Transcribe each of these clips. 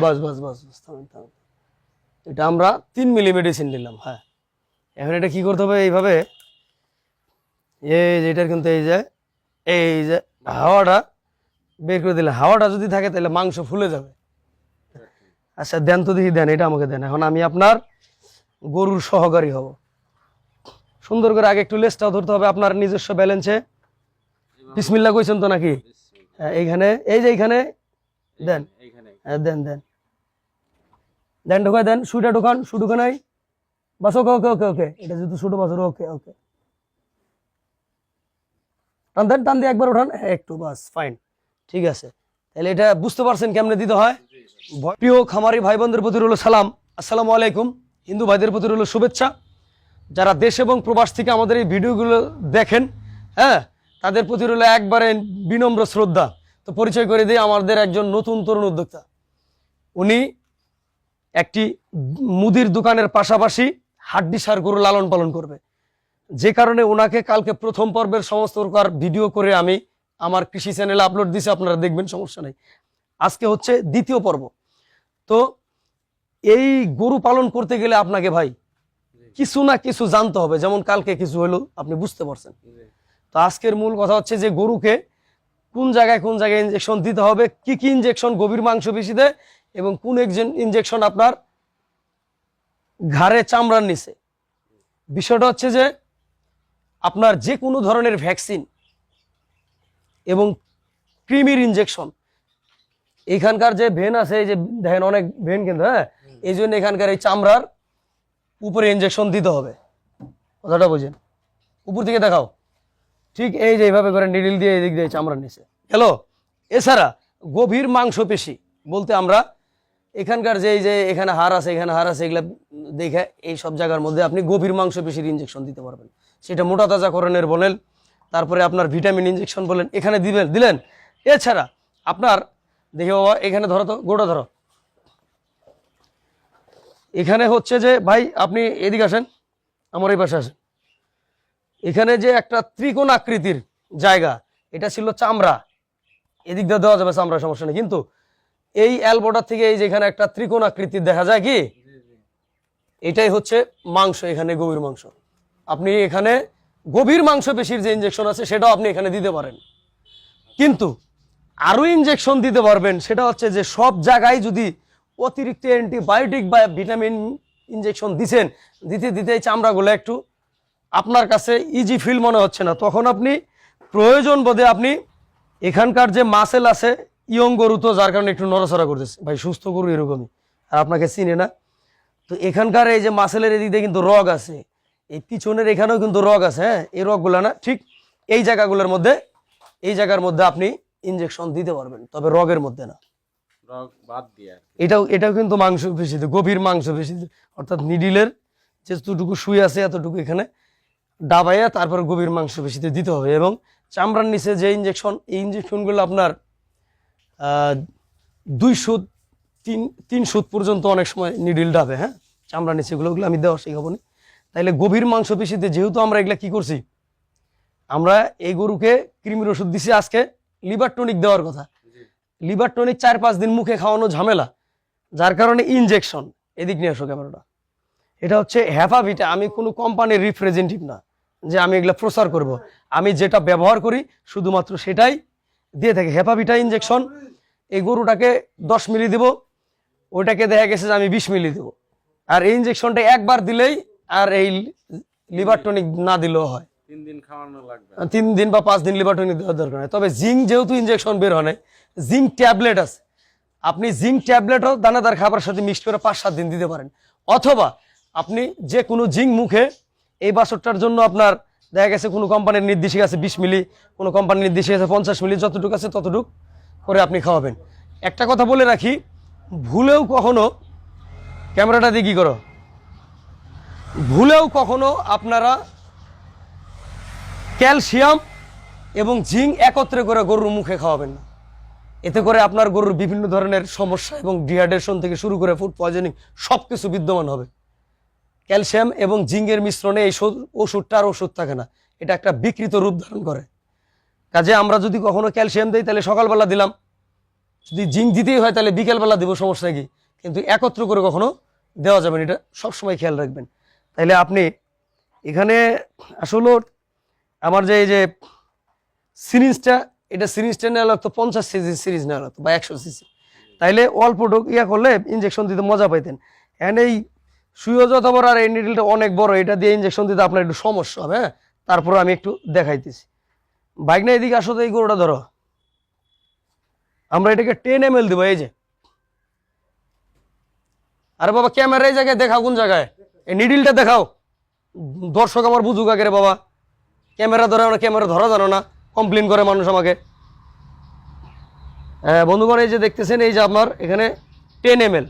বাস বাস বাস বাস, থামেন থামেন। এটা আমরা 3 মিলি মেডিসিন নিলাম। হ্যাঁ, এখন এটা কি করতে হবে, এইভাবে এই যে এটার কিন্তু এই যে হাওয়াটা বের করে দিলে, হাওয়াটা যদি থাকে তাহলে মাংস ফুলে যাবে। আচ্ছা দেন তো দেখি, দেন এটা আমাকে দেন। এখন আমি আপনার গরুর সহকারী হব। সুন্দর করে আগে একটু লেজটাও ধরতে হবে আপনার নিজস্ব ব্যালেন্সে। বিসমিল্লাহ কইছেন তো নাকি? হ্যাঁ, এইখানে এই যে এইখানে দেন। হ্যাঁ দেন দেন দেন, ঢোকায় দেন, সুইটা ঢোকান, সু ঢোকান নাই। বাস ওকে ওকে ওকে ওকে, এটা যেহেতু ছোট বাছর, ওকে ওকে, টান দেন, টান দিয়ে একবার ওঠান, হ্যাঁ একটু, বাস ফাইন, ঠিক আছে। তাহলে এটা বুঝতে পারছেন কেমনে দিতে হয়। প্রিয় খামারি ভাই বোনদের প্রতি রইল সালাম, আসসালামু আলাইকুম। হিন্দু ভাইদের প্রতি রইল শুভেচ্ছা। যারা দেশ এবং প্রবাস থেকে আমাদের এই ভিডিওগুলো দেখেন, হ্যাঁ, তাদের প্রতি রইল একবারে বিনম্র শ্রদ্ধা। তো পরিচয় করে দিই, আমাদের একজন নতুন তরুণ উদ্যোক্তা। উনি একটি মুদির দোকানের পাশাপাশি হাড্ডিসার গরু লালন পালন করবে, যে কারণে ওনাকে কালকে প্রথম পর্বের সমস্ত প্রকার ভিডিও করে আমি আমার কৃষি চ্যানেলে আপলোড দিছি, আপনারা দেখবেন, সমস্যা নেই। আজকে হচ্ছে দ্বিতীয় পর্ব। তো এই গরু পালন করতে গেলে আপনাকে ভাই কিছু না কিছু জানতে হবে, যেমন কালকে কিছু হলো আপনি বুঝতে পারছেন। তো আজকের মূল কথা হচ্ছে যে গরুকে কোন জায়গায় ইনজেকশন দিতে হবে, কি কি ইনজেকশন গভীর মাংস পেশিতে, এবং কোন ইনজেকশন আপনার ঘাড়ে চামড়ার নিচে। বিষয়টা হচ্ছে যে আপনার যে কোনো ধরনের ভ্যাকসিন এবং কৃমির ইনজেকশন, এখানকার যে ভেন আছে, এই যে দেখেন অনেক ভেন কিন্তু, হ্যাঁ, এই জন্য এখানকার এই চামড়ার উপরে ইনজেকশন দিতে হবে। কথাটা বুঝেন, উপর থেকে দেখাও, ঠিক এই যে এইভাবে করে নিডিল দিয়ে এদিক দিয়ে চামড়ার নিচে গেল। এছাড়া গভীর মাংসপেশি বলতে আমরা এখানকার যে এই যে এখানে হাড় আছে, এখানে হাড় আছে, এগুলা দেখে এই সব জায়গার মধ্যে আপনি গভীর মাংসপেশির ইনজেকশন দিতে পারবেন। সেটা মোটা তাজাকরণের বলেন, তারপরে আপনার ভিটামিন ইনজেকশন বলেন, এখানে দিলেন। এছাড়া আপনার দেখে বাবা, এখানে ধরো তো, গোটা ধরো। এখানে হচ্ছে যে ভাই আপনি এদিকে আসেন, আমার এই পাশে আসেন। এখানে যে একটা ত্রিকোণ আকৃতির জায়গা, এটা ছিল চামড়া, এদিক দিয়ে দেওয়া যাবে চামড়া, সমস্যা নেই। কিন্তু এই এলবোটার থেকে এই যে এখানে একটা ত্রিকোণ আকৃতির দেখা যায় কি, এটাই হচ্ছে মাংস, এখানে গভীর মাংস। আপনি এখানে গভীর মাংসপেশির যে ইনজেকশন আছে সেটাও আপনি এখানে দিতে পারেন। কিন্তু আরো ইনজেকশন দিতে পারবেন, সেটা হচ্ছে যে সব জায়গায় যদি অতিরিক্ত অ্যান্টিবায়োটিক বা ভিটামিন ইনজেকশন দিচ্ছেন, দিতে দিতে এই চামড়াগুলো একটু আপনার কাছে ইজি ফিল মনে হচ্ছে না, তখন আপনি প্রয়োজন বোধে আপনি এখানকার যে মাসেল আছে, ইয়ং গরু তো যার কারণে একটু নড়াচড়া করতেছে, ভাই সুস্থ গরু এরকমই, আর আপনাকে চিনে না। তো এখানকার এই যে মাসেলের এদিক দিয়ে কিন্তু রগ আছে, এই পিছনের এখানেও কিন্তু রগ আছে, হ্যাঁ, এই রগগুলো না, ঠিক এই জায়গাগুলোর মধ্যে, এই জায়গার মধ্যে আপনি ইনজেকশন দিতে পারবেন, তবে রগের মধ্যে না। এটাও কিন্তু মাংসপেশিতে, গভীর মাংসপেশিতে, অর্থাৎ নিডিলের যেটুকু সুই আছে এতটুকু এখানে ডাবাইয়া তারপর গভীর মাংসপেশিতে দিতে হবে। এবং চামড়ার নিচে যে ইনজেকশন, এই ইনজেকশনগুলো আপনার 2 সুত 3 সুত পর্যন্ত অনেক সময় নিডিল ডাবে, হ্যাঁ, চামড়ার নিচে ওগুলো আমি দেওয়া শেখাবো না। তাইলে গভীর মাংসপেশিতে যেহেতু আমরা এগুলা কি করছি, আমরা এই গরুকে কৃমির ওষুধ দিছি, আজকে লিভার টনিক দেওয়ার কথা। লিভার টনিক 4-5 দিন মুখে খাওয়ানো ঝামেলা, যার কারণে ইনজেকশন। এদিক নিয়ে আসো ক্যামেরাটা। এটা হচ্ছে হ্যাপাভিটা, আমি কোনো কোম্পানির রিপ্রেজেন্টেটিভ না যে আমি এগুলা প্রচার করব। আমি যেটা ব্যবহার করি শুধুমাত্র সেটাই দিয়ে থাকি। হ্যাপাভিটা ইনজেকশন, এই গরুটাকে 10 মিলি দেব, ওইটাকে দেখা গেছে যে আমি 20 মিলি দেব। আর এই ইনজেকশনটা একবার দিলেই, আর এই লিভার টনিক না দিলেও হয়। 3 দিন খাওয়ানো লাগবে, 3 দিন বা 5 দিন লিভার টনিক দেওয়ার দরকার নেই। তবে জিঙ্ক যেহেতু ইনজেকশন বের হয়, জিঙ্ক ট্যাবলেট আছে, আপনি জিঙ্ক ট্যাবলেটও দানাদার খাবারের সাথে মিক্সড করে 5-7 দিন দিতে পারেন। অথবা আপনি যে কোনো জিঙ্ক মুখে, এই বাছরটার জন্য আপনার দেখা গেছে কোনো কোম্পানির নির্দেশিক আছে 20 মিলি, কোনো কোম্পানির নির্দেশিক আছে 50 মিলি, যতটুকু আছে ততটুকু করে আপনি খাওয়াবেন। একটা কথা বলে রাখি, ভুলেও কখনো, ক্যামেরাটা দিয়ে কি করো, ভুলেও কখনো আপনারা ক্যালসিয়াম এবং জিঙ্ক একত্রে করে গরুর মুখে খাওয়াবেন না। এতে করে আপনার গরুর বিভিন্ন ধরনের সমস্যা এবং ডিহাইড্রেশন থেকে শুরু করে ফুড পয়জনিং সব কিছু বিদ্যমান হবে। ক্যালসিয়াম এবং জিঙ্কের মিশ্রণে এই ওষুধটা আর ওষুধ থাকে না, এটা একটা বিকৃত রূপ ধারণ করে। কাজে আমরা যদি কখনো ক্যালসিয়াম দিই, তাহলে সকালবেলা দিলাম, যদি জিঙ্ক দিতেই হয় তাহলে বিকেলবেলা দেবো, সমস্যা কি, কিন্তু একত্র করে কখনো দেওয়া যাবে না, এটা সবসময় খেয়াল রাখবেন। তাইলে আপনি এখানে আসলে আমার যে এই যে সিরিজটা, এটা সিরিজটা নেওয়া লাগতো 50 সিসি সিরিজ নেওয়া লাগতো বা 100 সিসি, তাইলে অল্প ইয়া করলে ইঞ্জেকশন দিতে মজা পাইতেন। এখন এই সুইও যত বড় আর এই নিডলটা অনেক বড়, এটা দিয়ে ইঞ্জেকশন দিতে আপনার একটু সমস্যা হবে। হ্যাঁ, তারপরে আমি একটু দেখাইতেছি। বাইক না এদিকে আসো তো, এই গরুটা ধরো, আমরা এটাকে 10 ml দেবো। এই যে, আরে বাবা ক্যামেরা এই জায়গায় দেখাও, কোন জায়গায়, এই নিডিলটা দেখাও, দর্শক আমার বুঝুক আগে রে বাবা। ক্যামেরা ধরে না, ক্যামেরা ধরা জানো না, কমপ্লেন করে মানুষ আমাকে। বন্ধুগণ এই যে দেখতেছেন, এই যে আপনার এখানে 10 ml,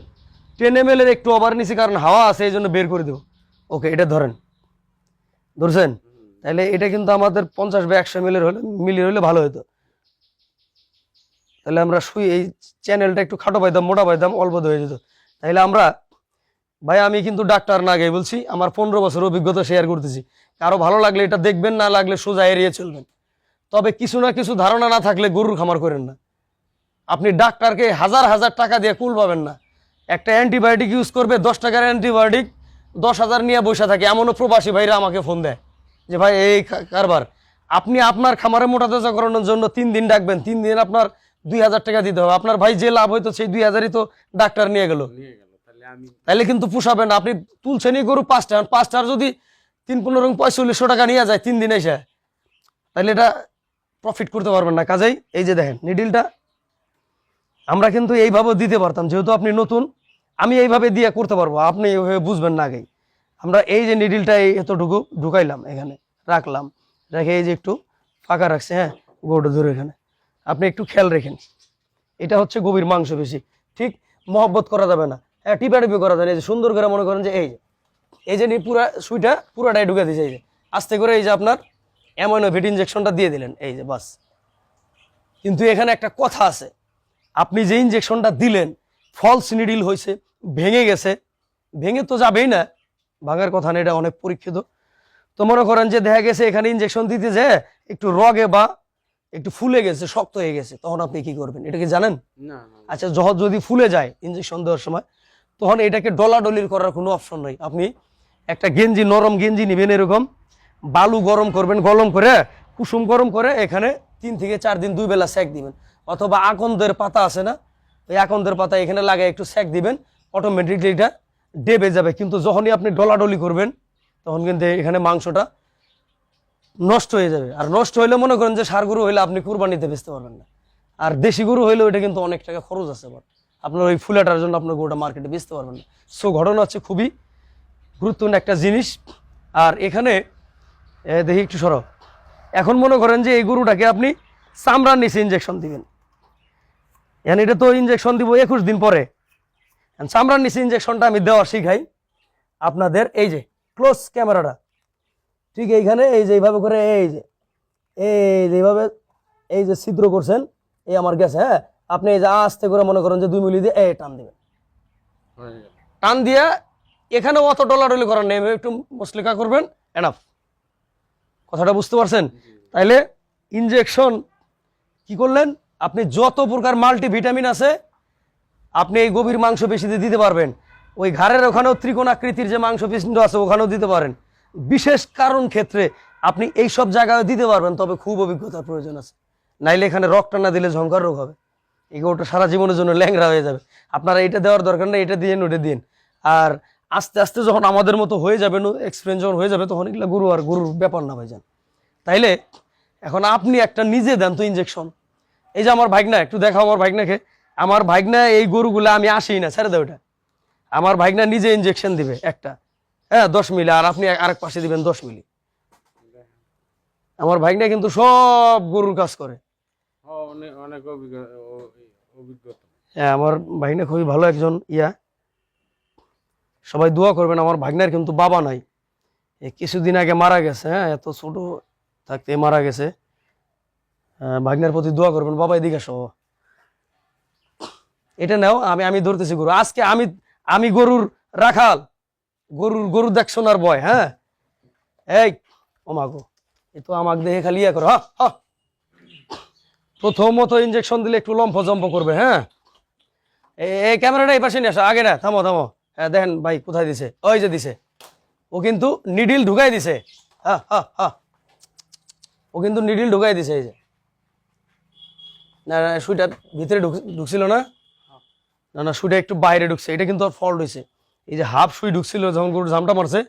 10 ml এর একটু ওভার নিছি, কারণ হাওয়া আছে এই জন্য বের করে দেবো। ওকে, এটা ধরেন, ধরছেন? তাহলে এটা কিন্তু আমাদের 50 বা 100 মিলি হলে ভালো হতো। তাহলে আমরা এই চ্যানেলটা একটু খাটো পাইতাম, মোটা পাইতাম, অল্প হয়ে যেত। তাহলে আমরা, ভাই আমি কিন্তু ডাক্তার না গে বলছি, আমার 15 বছর অভিজ্ঞতা শেয়ার করতেছি। কারো ভালো লাগলে এটা দেখবেন, না লাগলে সোজা এড়িয়ে চলবেন। তবে কিছু না কিছু ধারণা না থাকলে গরুর খামার করেন না। আপনি ডাক্তারকে হাজার হাজার টাকা দিয়ে কুল পাবেন না। একটা অ্যান্টিবায়োটিক ইউজ করবে, 10 টাকার অ্যান্টিবায়োটিক 10,000 নিয়ে বসে থাকে। এমনও প্রবাসী ভাইরা আমাকে ফোন দেয় যে ভাই এই কারবার। আপনি আপনার খামারে মোটা তাজা করানোর জন্য 3 দিন ডাকবেন, 3 দিন আপনার 2,000 টাকা দিতে হবে। আপনার ভাই যে লাভ হইতো সেই 2,000ই তো ডাক্তার নিয়ে গেল। তাহলে কিন্তু পোষাবে না। আপনি তুলছেনই গরু 5টার যদি 3-15-45 টাকা নিয়ে যায় 3 দিনে এসে, তাহলে এটা প্রফিট করতে পারবেন না। কাজেই এই যে দেখেন নিডিলটা আমরা কিন্তু এইভাবে দিতে পারতাম, যেহেতু আপনি নতুন, আমি এইভাবে দিয়ে করতে পারবো, আপনি এইভাবে বুঝবেন না আগেই। আমরা এই যে নিডিলটা এতটুকু ঢুকাইলাম, এখানে রাখলাম, রেখে এই যে একটু ফাঁকা রাখছে। হ্যাঁ, গরুটা ধরে এখানে আপনি একটু খেয়াল রেখেন। এটা হচ্ছে গভীর মাংস বেশি, ঠিক মহব্বত করা যাবে না। হ্যাঁ, টিপাটিপি করা যায় না। এই যে সুন্দর করে মনে করেন যে এই যে পুরা সুইটা পুরাটাই ঢুকে দিয়েছে। এই যে আস্তে করে এই যে আপনার অ্যামাইনোভিট ইঞ্জেকশনটা দিয়ে দিলেন, এই যে বাস। কিন্তু এখানে একটা কথা আছে, আপনি যে ইঞ্জেকশনটা দিলেন ফলস নিডিল হয়েছে, ভেঙে গেছে, ভেঙে তো যাবেই না, ভাঙার কথা না, এটা অনেক পরীক্ষিত। তো মনে করেন যে দেখা গেছে এখানে ইঞ্জেকশন দিতে যে একটু রগে বা একটু ফুলে গেছে, শক্ত হয়ে গেছে, তখন আপনি কি করবেন এটা কি জানেন? আচ্ছা, যদি ফুলে যায় ইঞ্জেকশন দেওয়ার সময়, তখন এটাকে ডলাডলির করার কোনো অপশন নাই। আপনি একটা গেঞ্জি, নরম গেঞ্জি নেবেন, এরকম বালু গরম করবেন, গরম করে কুসুম গরম করে এখানে 3 থেকে 4 দিন 2 বেলা সেক দিবেন, অথবা আকন্দের পাতা আছে না, ওই আকন্দের পাতা এখানে লাগায় একটু সেক দিবেন, অটোমেটিকলি এটা ডেবে যাবে। কিন্তু যখনই আপনি ডলাডলি করবেন তখন কিন্তু এখানে মাংসটা নষ্ট হয়ে যাবে। আর নষ্ট হইলে মনে করেন যে ষাঁড় গরু হইলে আপনি কুরবানিতে বেচতে পারবেন না, আর দেশি গরু হইলে ওইটা কিন্তু অনেক টাকা খরচ আছে। আপনার ওই ফুলাটার জন্য আপনার গরুটা মার্কেটে বেচতে পারবেন না। সো ঘটনা হচ্ছে খুবই গুরুত্বপূর্ণ একটা জিনিস। আর এখানে দেখি একটু সরব, এখন মনে করেন যে এই গরুটাকে আপনি চামড়ার নিচে ইঞ্জেকশন দিবেন। এখন এটা তো ইঞ্জেকশন দিব 21 দিন পরে। চামড়ার নিচে ইঞ্জেকশনটা আমি দেওয়া শিখাই আপনাদের। এই যে ক্লোজ ক্যামেরাটা, ঠিক এইখানে এই যে এইভাবে করে, এই যে এইভাবে এই যে ছিদ্র করছেন, এই আমার গেছে। হ্যাঁ, আপনি এই যে আস্তে করে মনে করেন যে 2 মিলি দিয়ে টান দিবেন, টান দিয়ে এখানে অত ডলাডলি করার নেই, একটু মসলিকা করবেন, এনাফ। কথাটা বুঝতে পারছেন? তাইলে ইনজেকশন কি করলেন, আপনি যত প্রকার মাল্টিভিটামিন আছে আপনি এই গভীর মাংস পেশিতে দিতে পারবেন। ওই ঘাড়ের ওখানেও ত্রিকোণ আকৃতির যে মাংস পেশিটা আছে ওখানেও দিতে পারেন। বিশেষ কারণ ক্ষেত্রে আপনি এই সব জায়গায় দিতে পারবেন, তবে খুব অভিজ্ঞতার প্রয়োজন আছে। নাইলে এখানে রক্তটা না দিলে ঝংকার রোগ হবে, এই গরুটা সারা জীবনের জন্য ল্যাংরা হয়ে যাবে। আপনারা এটা দেওয়ার দরকার নেই, এটা দিয়ে ওটা দিন। আর আস্তে আস্তে যখন আমাদের মতো হয়ে যাবে, এক্সপিরিয়েন্স যখন হয়ে যাবে, তখন এগুলো গরু আর গরুর ব্যাপার না ভাইজান। তাইলে এখন আপনি একটা নিজে দেন তো ইঞ্জেকশন। এই যে আমার ভাগনা, একটু দেখাও আমার ভাগনাকে। আমার ভাগনা এই গরুগুলো আমি আসি না, ছেড়ে দেয় ওটা। আমার ভাগনা নিজে ইঞ্জেকশন দিবে একটা, হ্যাঁ 10 মিলি, আর আপনি আরেক পাশে দিবেন 10 মিলি। আমার ভাগনা কিন্তু সব গরুর কাজ করে, অনেক অভিজ্ঞতা। হ্যাঁ আমার ভাগনা খুবই ভালো একজন সবাই দোয়া করবেন। আমার ভাগনার কিন্তু বাবা নাই, কিছুদিন আগে মারা গেছে। হ্যাঁ, এত ছোট থাকতে মারা গেছে। ভাগনার প্রতি দোয়া করবেন। বাবা এদিকে আসো, এটা নাও, আমি ধরতেছি গরু আজকে। আমি গরুর রাখাল, গরুর দেখছো না ভয়। হ্যাঁ, এই ও মাগো, এ তো আমাকে দেখে খালি করো। প্রথমত ইনজেকশন দিলে একটু লম্ফজম্প করবে, হ্যাঁ। এই ক্যামেরাটা এই পাশে নিয়ে আসো, আগে না, থামো থামো। হ্যাঁ দেখেন ভাই কোথায় দিছে, ওই যে দিছে, ও কিন্তু নিডিল ঢুকাই দিছে। হ্যাঁ হ্যাঁ হ্যাঁ, ও কিন্তু নিডিল ঢুকাই দিছে। এই যে না না, সুইটা ভিতরে ঢুকছিল না, না না, সুইটা একটু বাইরে ঢুকছে, এটা কিন্তু ফল্ট হয়েছে। এই যে হাফ সুই ঢুকছিল যখন গরুর জামটা মারছে,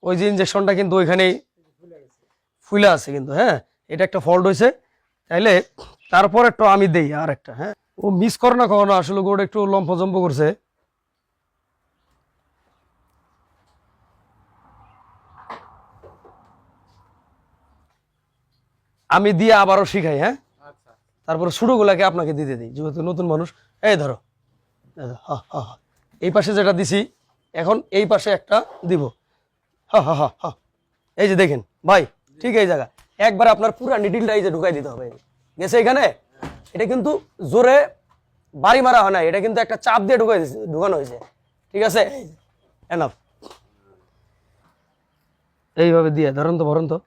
ওই যে ইনজেকশনটা কিন্তু ওইখানেই ফুলে আছে কিন্তু, হ্যাঁ, এটা একটা ফল্ট হয়েছে। তাইলে তারপর একটু আমি দেই আর একটা, হ্যাঁ। ও মিস করে না কখনো, আসলে গরুটা একটু লম্ফজম্প করছে। আমি দিয়ে আবারও শিখাই, হ্যাঁ। আচ্ছা তারপরে ছোটগুলাকে আপনাকে দিতে দিই, যেহেতু নতুন মানুষ। এই ধরো, এই ধরো, হা হা হা। এই পাশে যেটা দিছি, এখন এই পাশে একটা দিব। হা হা হা হা। এই যে দেখেন ভাই, ঠিক এই জায়গা একবার আপনার পুরা নিডিলটা এই যে ঢুকাই দিতে হবে। গেছে এখানে, এটা কিন্তু জোরে বাড়ি মারা হয় না, এটা কিন্তু একটা চাপ দিয়ে ঢুকানো হয়েছে, ঠিক আছে। এনাফ, এইভাবে দিয়ে ধরেন তো, ভরেন তো।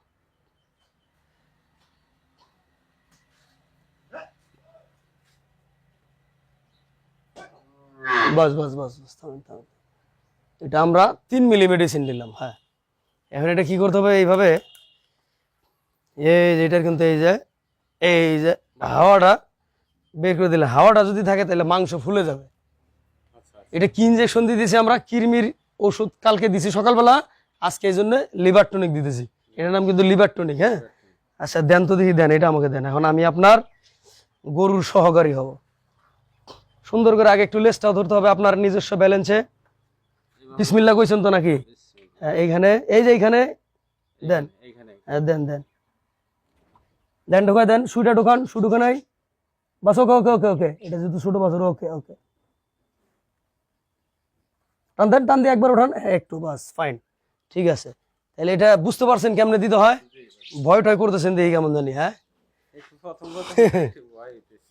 বাস বাস বাস বাস, থামেন থামেন। এটা আমরা 3 মিলি মেডিসিন দিলাম, হ্যাঁ। এখন এটা কি করতে হবে, এইভাবে, এই যে এটার কিন্তু এই যে হাওয়াটা বের করে দিলে, হাওয়াটা যদি থাকে তাহলে মাংস ফুলে যাবে। আচ্ছা এটা কি ইনজেকশন দিয়ে দিয়েছি আমরা, কিরমির ওষুধ কালকে দিছি সকালবেলা, আজকে এই জন্য লিভার টনিক দিতেছি, এটার নাম কিন্তু লিভার টনিক, হ্যাঁ। আচ্ছা দেন তো দেখি, দেন, এটা আমাকে দেন। এখন আমি আপনার গরুর সহকারী হব। সুন্দর করে আগে একটু লেজটাও ধরতে হবে আপনার নিজস্ব ব্যালেন্সে। বিসমিল্লাহ কইছেন তো নাকি? হ্যাঁ, এইখানে, এই যে এইখানে দেন, এইখানে হ্যাঁ দেন দেন দেন, ঢোকায় দেন, সুইটা ঢোকান, সু ঢুকে নাই, বাস। ওকে ওকে ওকে ওকে, এটা যেহেতু ছোট বাছর, ওকে ওকে, টান দেন, টান দিয়ে একবার ওঠান, হ্যাঁ একটু, বাস, ফাইন, ঠিক আছে। তাহলে এটা বুঝতে পারছেন কেমনে দিতে হয়? ভয় টয় করতেছেন দেখি কেমন জানি, হ্যাঁ। একটু প্রথম একটু ভয় হইতেছে।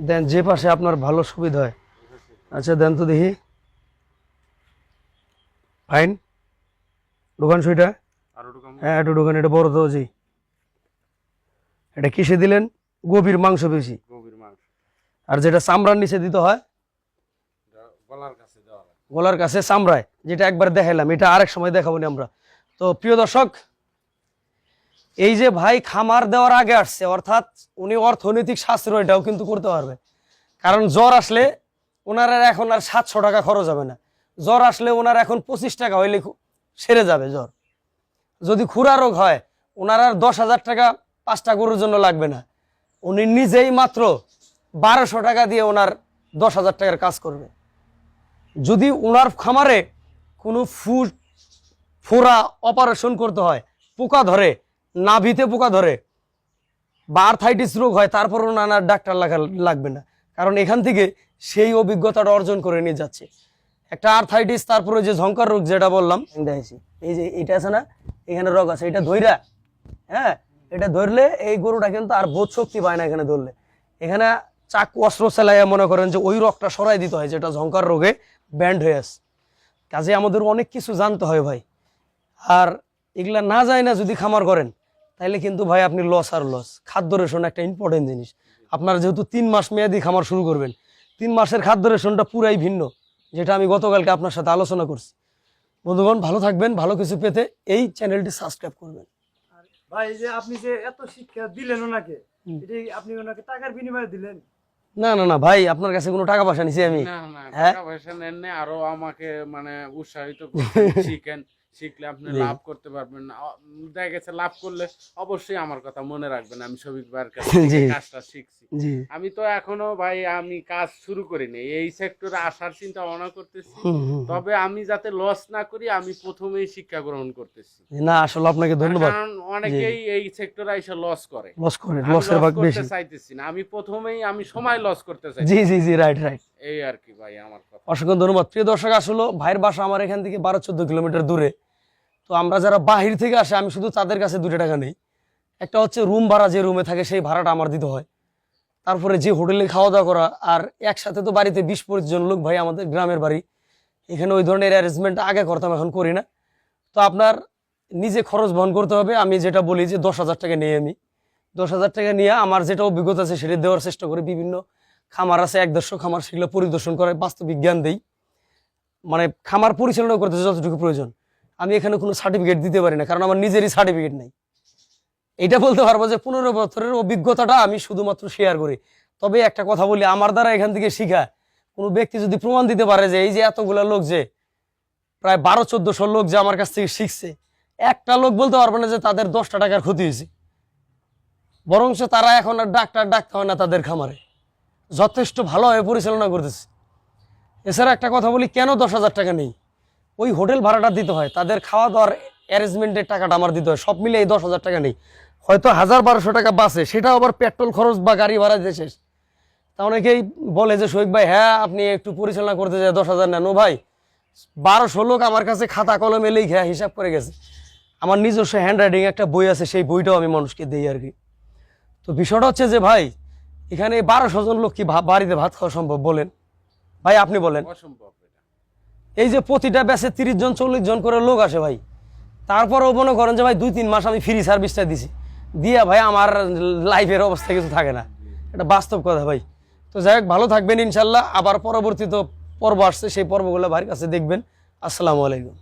দেন যে পাশে আপনার ভালো সুবিধা হয়। আচ্ছা দেন তো দেখি, ফাইন, ঢোকান সুইটা, আর ওটুকু হ্যাঁ একটু ঢোকান, এটা বড় তো, জি। এটা কিসে দিলেন? গভীর মাংস বেশি। গভীর মাংস আর যেটা চামড়ার নিচে দিতে হয়, গলার কাছে দেওয়া লাগে। গলার কাছে চামড়ায়, যেটা একবার দেখাইলাম, এটা আরেক সময় দেখাবো না আমরা। তো প্রিয় দর্শক, এই যে ভাই খামার দেওয়ার আগে আসছে, অর্থাৎ উনি অর্থনৈতিক সাশ্রয়টাও কিন্তু করতে পারবে। কারণ জ্বর আসলে ওনার আর এখন আর 700 টাকা খরচ হবে না। জ্বর আসলে ওনার এখন 25 টাকা হইলে সেরে যাবে জ্বর। যদি খুরা রোগ হয়, ওনার আর 10,000 টাকা 5টা গরুর জন্য লাগবে না। উনি নিজেই মাত্র 1200 টাকা দিয়ে ওনার 10,000 টাকার কাজ করবে। যদি ওনার খামারে কোনো ফোড়া অপারেশন করতে হয়, পোকা ধরে, নাভিতে পোকা ধরে বা আর্থাইটিস রোগ হয়, তারপরও নানার ডাক্তার লাগবে না। কারণ এখান থেকে সেই অভিজ্ঞতাটা অর্জন করে নিয়ে যাচ্ছে। একটা আর্থাইটিস, তারপরে যে ঝঙ্কার রোগ যেটা বললাম দেখেছি, এই যে এটা আছে না, এখানে রোগ আছে, এটা ধইরা, হ্যাঁ, এটা ধরলে এই গরুটা কিন্তু আর বোধ শক্তি পায় না। এখানে ধরলে, এখানে চাকু অস্ত্র চালাইয়া মনে করেন যে ওই রোগটা সরাই দিতে হয়, যেটা ঝঙ্কার রোগে ব্যান্ড হয়ে আছে। কাজে আমাদের অনেক কিছু জানতে হয় ভাই। আর এগুলা না যায় না যদি খামার করেন, তাইলে কিন্তু ভাই আপনি লস আর লস। খাদ্য রেশন একটা ইম্পর্টেন্ট জিনিস। আপনারা যেহেতু 3 মাস মেয়াদি খামার শুরু করবেন, 3 মাসের খাদ্য রেশনটা পুরাই ভিন্ন, যেটা আমি গতকালকে আপনার সাথে আলোচনা করছি। বন্ধুগণ ভালো থাকবেন, ভালো কিছু পেতে এই চ্যানেলটি সাবস্ক্রাইব করবেন। ভাই এই যে আপনি যে এত শিক্ষা দিলেন ওনাকে, এটা আপনি ওনাকে টাকার বিনিময়ে দিলেন? না না না ভাই, আপনার কাছে কোনো টাকা পয়সা নিছি আমি? না না, হ্যাঁ? টাকা পয়সা নেন না, আরো আমাকে মানে উৎসাহিত করছেন, শিখেন, শিখলে আপনি লাভ করতে পারবেন। দেখা গেছে লাভ করলে অবশ্যই আমার কথা মনে রাখবেন, আমি শফিক ভাইয়ের কাছে জি। থেকে কাজটা শিখছি। জি। আমি তো এখনো ভাই আমি কাজ শুরু করিনি, এই সেক্টরে আসার চিন্তা ভাবনা করতেছি। তবে আমি যাতে লস না করি, আমি প্রথমেই শিক্ষা গ্রহণ করতেছি। না আসলে আপনাকে ধন্যবাদ। কারণ অনেকেই এই সেক্টরে এসে লস করে, লস করে, আমি লসের লস ভাগ করতে বেশি। চাইতেছি না, আমি প্রথমেই আমি সময় লস করতে চাই। জি জি জি, রাইট রাইট। এই আর কি ভাই আমার কথা। অসংখ্য ধন্যবাদ। প্রিয় দর্শক, আসলে ভাইয়ের বাসা আমার এখান থেকে 12-14 কিলোমিটার দূরে। তো আমরা যারা বাহির থেকে আসে, আমি শুধু তাদের কাছে 2টা টাকা নেই। একটা হচ্ছে রুম ভাড়া, যে রুমে থাকে সেই ভাড়াটা আমার দিতে হয়। তারপরে যে হোটেলে খাওয়া দাওয়া করা, আর একসাথে তো বাড়িতে 20-25 জন লোক ভাই, আমাদের গ্রামের বাড়ি। এখানে ওই ধরনের অ্যারেঞ্জমেন্ট আগে করতাম, এখন করি না। তো আপনার নিজে খরচ বহন করতে হবে। আমি যেটা বলি যে 10,000 টাকা নেই আমি, 10,000 টাকা নিয়ে আমার যেটা অভিজ্ঞতা আছে সেটা দেওয়ার চেষ্টা করি। বিভিন্ন খামার আছে 1-150 খামার, সেগুলো পরিদর্শন করে বাস্তবিক জ্ঞান দেই, মানে খামার পরিচালনা করতে যতটুকু প্রয়োজন। আমি এখানে কোনো সার্টিফিকেট দিতে পারি না, কারণ আমার নিজেরই সার্টিফিকেট নেই। এটা বলতে পারবো যে 15 বছরের অভিজ্ঞতাটা আমি শুধুমাত্র শেয়ার করি। তবে একটা কথা বলি, আমার দ্বারা এখান থেকে শিখা কোনো ব্যক্তি যদি প্রমাণ দিতে পারে যে এই যে এতগুলা লোক, যে প্রায় 1200-1400 লোক যে আমার কাছ থেকে শিখছে, একটা লোক বলতে পারবে না যে তাদের 10টা টাকার ক্ষতি হয়েছে। বরঞ্চ তারা এখন আর ডাক্তার ডাকতে হয় না, তাদের খামারে যথেষ্ট ভালোভাবে পরিচালনা করতেছে। এছাড়া একটা কথা বলি, কেন 10,000 টাকা নেই, ওই হোটেল ভাড়াটা দিতে হয়, তাদের খাওয়া দাওয়ার অ্যারেঞ্জমেন্টের টাকাটা আমার দিতে হয়, সব মিলে এই 10,000 টাকা নেই। হয়তো 1000-1200 টাকা বাসে, সেটাও আবার পেট্রোল খরচ বা গাড়ি ভাড়া দিয়ে শেষ। তা অনেকেই বলে যে শোয়েক ভাই, হ্যাঁ আপনি একটু পরিচালনা করতে যায় 10,000 নেন। ও ভাই, 1200 লোক আমার কাছে খাতা কলমে লিখে হিসাব করে গেছে। আমার নিজস্ব হ্যান্ড রাইটিং একটা বই আছে, সেই বইটাও আমি মানুষকে দিই আর কি। তো বিষয়টা হচ্ছে যে ভাই, এখানে 1200 জন লোক কি বাড়িতে ভাত খাওয়া সম্ভব বলেন ভাই? আপনি বলেন। অসম্ভব এটা। এই যে প্রতিটা ব্যাচে 30 জন 40 জন করে লোক আসে ভাই, তারপরেও মনে করেন যে ভাই 2-3 মাস আমি ফ্রি সার্ভিসটা দিছি, দিয়া ভাই আমার লাইফের অবস্থা কিছু থাকে না। এটা বাস্তব কথা ভাই। তো যাই হোক, ভালো থাকবেন ইনশাল্লাহ। আবার পরবর্তীতে পর্ব আসছে, সেই পর্বগুলো ভাইয়ের কাছে দেখবেন। আসসালামু আলাইকুম।